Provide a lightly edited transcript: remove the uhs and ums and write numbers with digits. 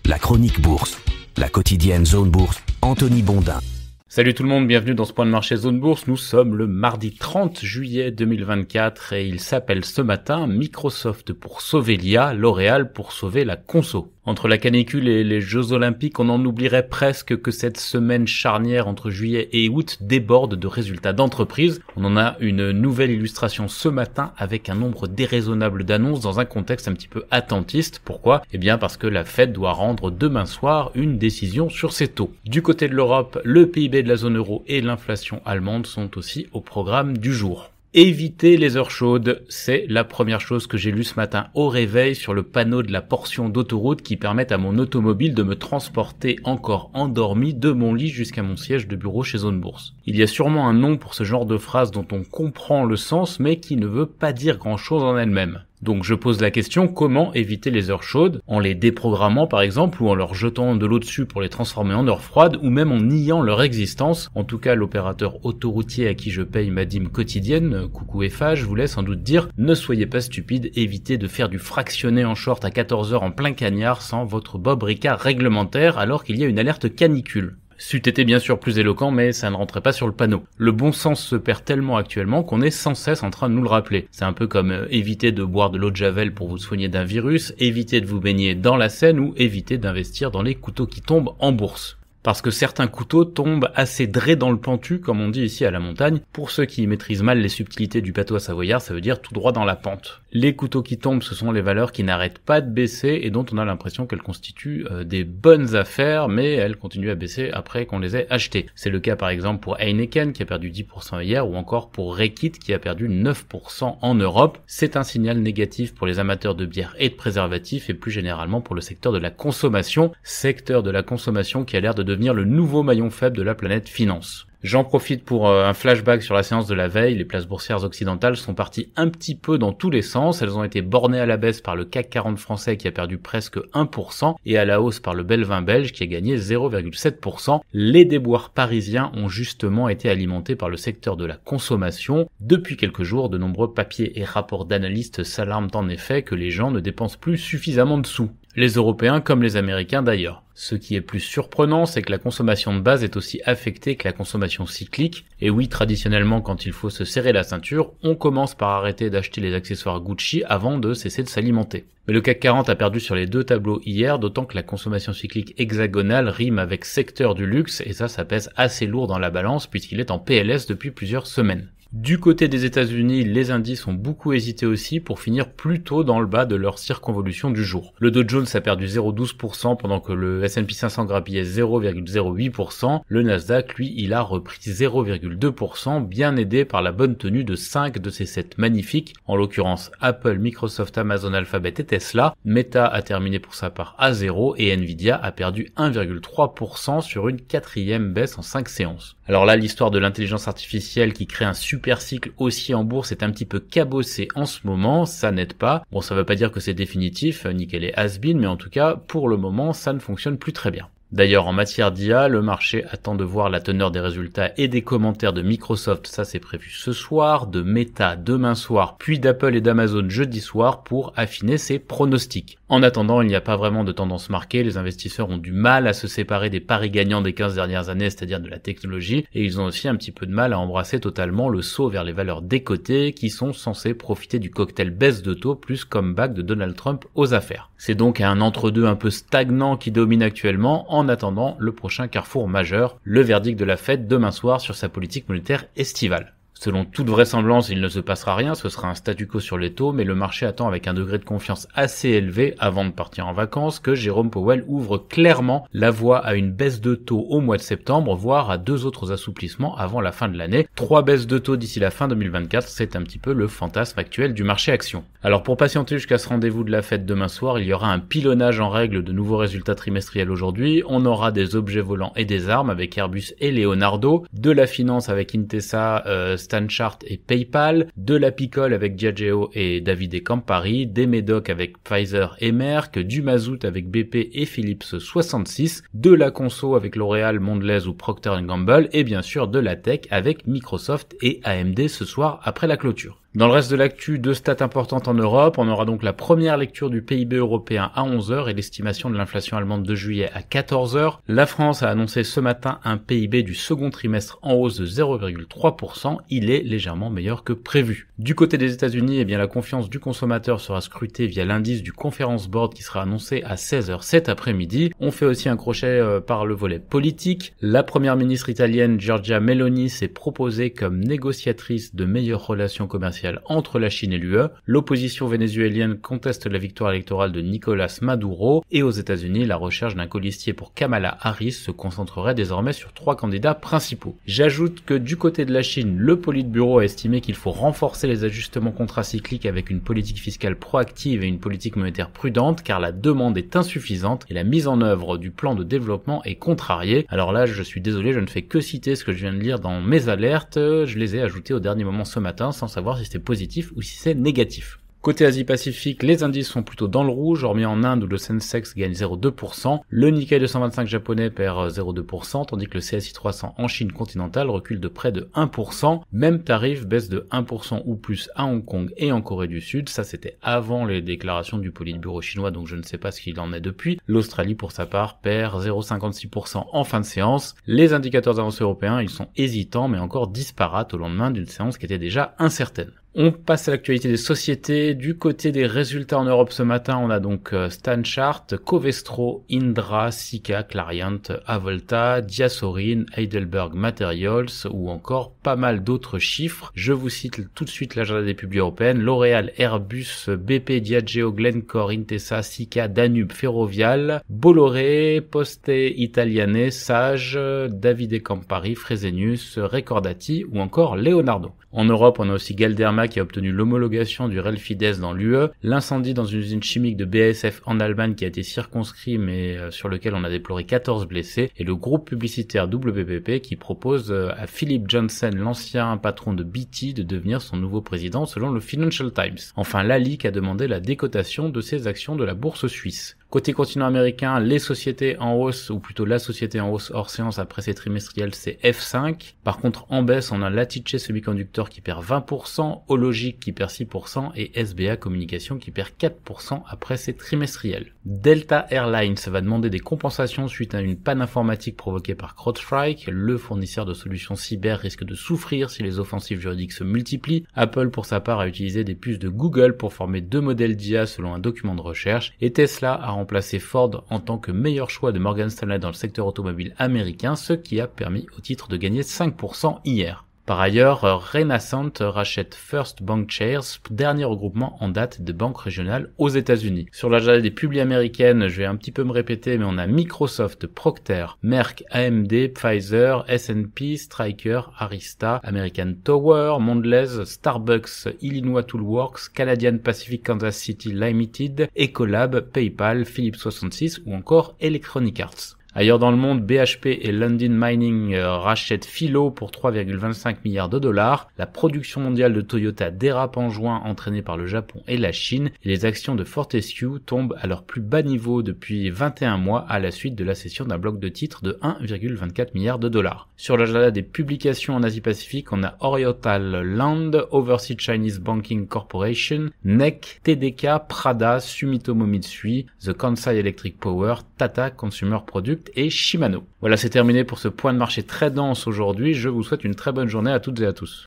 La chronique bourse, la quotidienne Zone Bourse, Anthony Bondin. Salut tout le monde, bienvenue dans ce point de marché Zone Bourse. Nous sommes le mardi 30 juillet 2024 et il s'appelle ce matin Microsoft pour sauver l'IA, L'Oréal pour sauver la conso. Entre la canicule et les Jeux Olympiques, on en oublierait presque que cette semaine charnière entre juillet et août déborde de résultats d'entreprise. On en a une nouvelle illustration ce matin avec un nombre déraisonnable d'annonces dans un contexte un petit peu attentiste. Pourquoi ? Eh bien parce que la Fed doit rendre demain soir une décision sur ses taux. Du côté de l'Europe, le PIB de la zone euro et l'inflation allemande sont aussi au programme du jour. Éviter les heures chaudes, c'est la première chose que j'ai lue ce matin au réveil sur le panneau de la portion d'autoroute qui permet à mon automobile de me transporter encore endormi de mon lit jusqu'à mon siège de bureau chez Zone Bourse. Il y a sûrement un nom pour ce genre de phrase dont on comprend le sens mais qui ne veut pas dire grand-chose en elle-même. Donc je pose la question, comment éviter les heures chaudes? En les déprogrammant par exemple, ou en leur jetant de l'eau dessus pour les transformer en heures froides, ou même en niant leur existence. En tout cas, l'opérateur autoroutier à qui je paye ma dîme quotidienne, coucou Eiffage, vous laisse sans doute dire, ne soyez pas stupides, évitez de faire du fractionné en short à 14h en plein cagnard sans votre Bob Ricard réglementaire alors qu'il y a une alerte canicule. C'eût été bien sûr plus éloquent, mais ça ne rentrait pas sur le panneau. Le bon sens se perd tellement actuellement qu'on est sans cesse en train de nous le rappeler. C'est un peu comme éviter de boire de l'eau de Javel pour vous soigner d'un virus, éviter de vous baigner dans la Seine ou éviter d'investir dans les couteaux qui tombent en bourse. Parce que certains couteaux tombent assez drés dans le pentu, comme on dit ici à la montagne. Pour ceux qui maîtrisent mal les subtilités du patois savoyard, ça veut dire tout droit dans la pente. Les couteaux qui tombent, ce sont les valeurs qui n'arrêtent pas de baisser et dont on a l'impression qu'elles constituent des bonnes affaires, mais elles continuent à baisser après qu'on les ait achetées. C'est le cas par exemple pour Heineken qui a perdu 10% hier, ou encore pour Reckitt qui a perdu 9% en Europe. C'est un signal négatif pour les amateurs de bière et de préservatifs et plus généralement pour le secteur de la consommation qui a l'air de devenir le nouveau maillon faible de la planète finance. J'en profite pour un flashback sur la séance de la veille. Les places boursières occidentales sont parties un petit peu dans tous les sens. Elles ont été bornées à la baisse par le CAC 40 français qui a perdu presque 1% et à la hausse par le Belvin belge qui a gagné 0,7%. Les déboires parisiens ont justement été alimentés par le secteur de la consommation. Depuis quelques jours, de nombreux papiers et rapports d'analystes s'alarment en effet que les gens ne dépensent plus suffisamment de sous. Les Européens comme les Américains d'ailleurs. Ce qui est plus surprenant, c'est que la consommation de base est aussi affectée que la consommation cyclique. Et oui, traditionnellement, quand il faut se serrer la ceinture, on commence par arrêter d'acheter les accessoires Gucci avant de cesser de s'alimenter. Mais le CAC 40 a perdu sur les deux tableaux hier, d'autant que la consommation cyclique hexagonale rime avec secteur du luxe, et ça pèse assez lourd dans la balance puisqu'il est en PLS depuis plusieurs semaines. Du côté des États-Unis, les indices ont beaucoup hésité aussi pour finir plutôt dans le bas de leur circonvolution du jour. Le Dow Jones a perdu 0,12% pendant que le S&P 500 grappillait 0,08%. Le Nasdaq, lui, il a repris 0,2%, bien aidé par la bonne tenue de 5 de ces 7 magnifiques, en l'occurrence Apple, Microsoft, Amazon, Alphabet et Tesla. Meta a terminé pour sa part à 0 et Nvidia a perdu 1,3% sur une 4e baisse en 5 séances. Alors là, l'histoire de l'intelligence artificielle qui crée un super cycle haussier en bourse est un petit peu cabossée en ce moment, ça n'aide pas. Bon, ça veut pas dire que c'est définitif, ni qu'elle est has-been, mais en tout cas, pour le moment, ça ne fonctionne plus très bien. D'ailleurs, en matière d'IA, le marché attend de voir la teneur des résultats et des commentaires de Microsoft, ça c'est prévu ce soir, de Meta demain soir, puis d'Apple et d'Amazon jeudi soir pour affiner ses pronostics. En attendant, il n'y a pas vraiment de tendance marquée, les investisseurs ont du mal à se séparer des paris gagnants des 15 dernières années, c'est-à-dire de la technologie, et ils ont aussi un petit peu de mal à embrasser totalement le saut vers les valeurs décotées qui sont censées profiter du cocktail baisse de taux plus comeback de Donald Trump aux affaires. C'est donc un entre-deux un peu stagnant qui domine actuellement, en attendant le prochain carrefour majeur, le verdict de la Fed demain soir sur sa politique monétaire estivale. Selon toute vraisemblance, il ne se passera rien, ce sera un statu quo sur les taux, mais le marché attend avec un degré de confiance assez élevé avant de partir en vacances que Jérôme Powell ouvre clairement la voie à une baisse de taux au mois de septembre, voire à 2 autres assouplissements avant la fin de l'année. 3 baisses de taux d'ici la fin 2024, c'est un petit peu le fantasme actuel du marché action. Alors pour patienter jusqu'à ce rendez-vous de la Fed demain soir, il y aura un pilonnage en règle de nouveaux résultats trimestriels aujourd'hui, on aura des objets volants et des armes avec Airbus et Leonardo, de la finance avec Intesa, Stanchart et PayPal, de la picole avec Diageo et David et Campari, des médocs avec Pfizer et Merck, du mazout avec BP et Philips 66, de la conso avec L'Oréal, Mondelez ou Procter & Gamble et bien sûr de la tech avec Microsoft et AMD ce soir après la clôture. Dans le reste de l'actu, 2 stats importantes en Europe. On aura donc la première lecture du PIB européen à 11h et l'estimation de l'inflation allemande de juillet à 14h. La France a annoncé ce matin un PIB du second trimestre en hausse de 0,3%. Il est légèrement meilleur que prévu. Du côté des États-Unis, la confiance du consommateur sera scrutée via l'indice du Conference Board qui sera annoncé à 16h cet après-midi. On fait aussi un crochet par le volet politique. La première ministre italienne Giorgia Meloni s'est proposée comme négociatrice de meilleures relations commerciales entre la Chine et l'UE. L'opposition vénézuélienne conteste la victoire électorale de Nicolás Maduro et aux États-Unis, la recherche d'un colistier pour Kamala Harris se concentrerait désormais sur 3 candidats principaux. J'ajoute que du côté de la Chine, le Politburo a estimé qu'il faut renforcer les ajustements contracycliques avec une politique fiscale proactive et une politique monétaire prudente car la demande est insuffisante et la mise en œuvre du plan de développement est contrariée. Alors là, je suis désolé, je ne fais que citer ce que je viens de lire dans mes alertes, je les ai ajoutés au dernier moment ce matin sans savoir si c'est positif ou si c'est négatif. Côté Asie-Pacifique, les indices sont plutôt dans le rouge, hormis en Inde où le Sensex gagne 0,2%, le Nikkei 225 japonais perd 0,2%, tandis que le CSI 300 en Chine continentale recule de près de 1%. Même tarif, baisse de 1% ou plus à Hong Kong et en Corée du Sud, ça c'était avant les déclarations du Politburo chinois, donc je ne sais pas ce qu'il en est depuis. L'Australie pour sa part perd 0,56% en fin de séance. Les indicateurs d'avance européens, ils sont hésitants mais encore disparates au lendemain d'une séance qui était déjà incertaine. On passe à l'actualité des sociétés. Du côté des résultats en Europe ce matin, on a donc Stanchart, Covestro, Indra, Sika, Clariant, Avolta, Diasorin, Heidelberg Materials ou encore pas mal d'autres chiffres. Je vous cite tout de suite l'agenda des publics européennes. L'Oréal, Airbus, BP, Diageo, Glencore, Intesa, Sika, Danube, Ferrovial, Bolloré, Poste Italiane, Sage, Davide Campari, Fresenius, Recordati ou encore Leonardo. En Europe, on a aussi Galderma qui a obtenu l'homologation du Relfides dans l'UE, l'incendie dans une usine chimique de BASF en Allemagne qui a été circonscrit mais sur lequel on a déploré 14 blessés, et le groupe publicitaire WPP qui propose à Philip Johnson, l'ancien patron de BT, de devenir son nouveau président selon le Financial Times. Enfin, l'ALIC a demandé la décotation de ses actions de la bourse suisse. Côté continent américain, les sociétés en hausse, ou plutôt la société en hausse hors séance après ses trimestriels, c'est F5. Par contre, en baisse, on a Lattice Semiconductor qui perd 20%, Hologic qui perd 6% et SBA Communication qui perd 4% après ses trimestriels. Delta Airlines va demander des compensations suite à une panne informatique provoquée par CrowdStrike. Le fournisseur de solutions cyber risque de souffrir si les offensives juridiques se multiplient. Apple, pour sa part, a utilisé des puces de Google pour former 2 modèles d'IA selon un document de recherche, et Tesla a remplacé Ford en tant que meilleur choix de Morgan Stanley dans le secteur automobile américain, ce qui a permis au titre de gagner 5% hier. Par ailleurs, Renaissance rachète First Bank Shares, dernier regroupement en date de banque régionale aux États-Unis. Sur l'agenda des publis américaines, je vais un petit peu me répéter, mais on a Microsoft, Procter, Merck, AMD, Pfizer, S&P, Stryker, Arista, American Tower, Mondelez, Starbucks, Illinois Toolworks, Canadian Pacific Kansas City Limited, Ecolab, PayPal, Philips 66 ou encore Electronic Arts. Ailleurs dans le monde, BHP et Lundin Mining rachètent Philo pour 3,25 milliards de dollars. La production mondiale de Toyota dérape en juin, entraînée par le Japon et la Chine, et les actions de Fortescue tombent à leur plus bas niveau depuis 21 mois à la suite de la cession d'un bloc de titres de 1,24 milliard de dollars. Sur l'agenda des publications en Asie-Pacifique, on a Oriental Land, Overseas Chinese Banking Corporation, NEC, TDK, Prada, Sumitomo Mitsui, The Kansai Electric Power, Tata Consumer Products et Shimano. Voilà, c'est terminé pour ce point de marché très dense aujourd'hui. Je vous souhaite une très bonne journée à toutes et à tous.